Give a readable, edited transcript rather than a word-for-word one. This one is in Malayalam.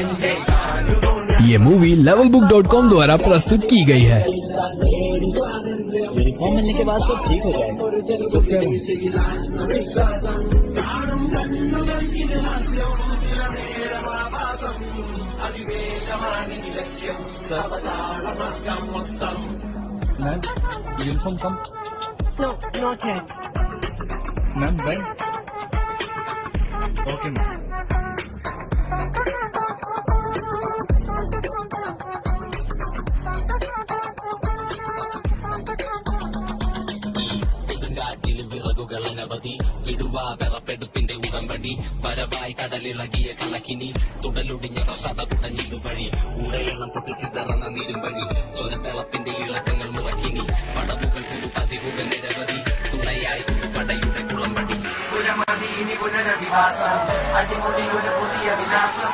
ये मूवी levelbook.com द्वारा प्रस्तुत की गई है। यूनिफॉर्म मिलने के बाद सब ठीक हो जाएगा। Ma'am uniform come. No, not yet. Ma'am when. Okay ma'am. വിറകുകളനവധി വിടുവാ വിറപ്പെടുപ്പിന്റെ ഉടമ്പടി വരവായി കടലിളകിയ കണക്കിനി തുടലൊടിഞ്ഞ സട കുടഞ്ഞിതു വഴി ഉടയെണ്ണം പൊട്ടിച്ചിതറന്ന നീരുംവഴി ചൊരത്തിളപ്പിന്റെ ഇളക്കങ്ങൾ മുറക്കിനി പടവുകൾ പുതുപതിവുകൾ നിരവധി തുണയായി പടയുടെ കുളമ്പടി പുനരധിവാസം അടിമുടി ഒരു പുതിയ വിലാസം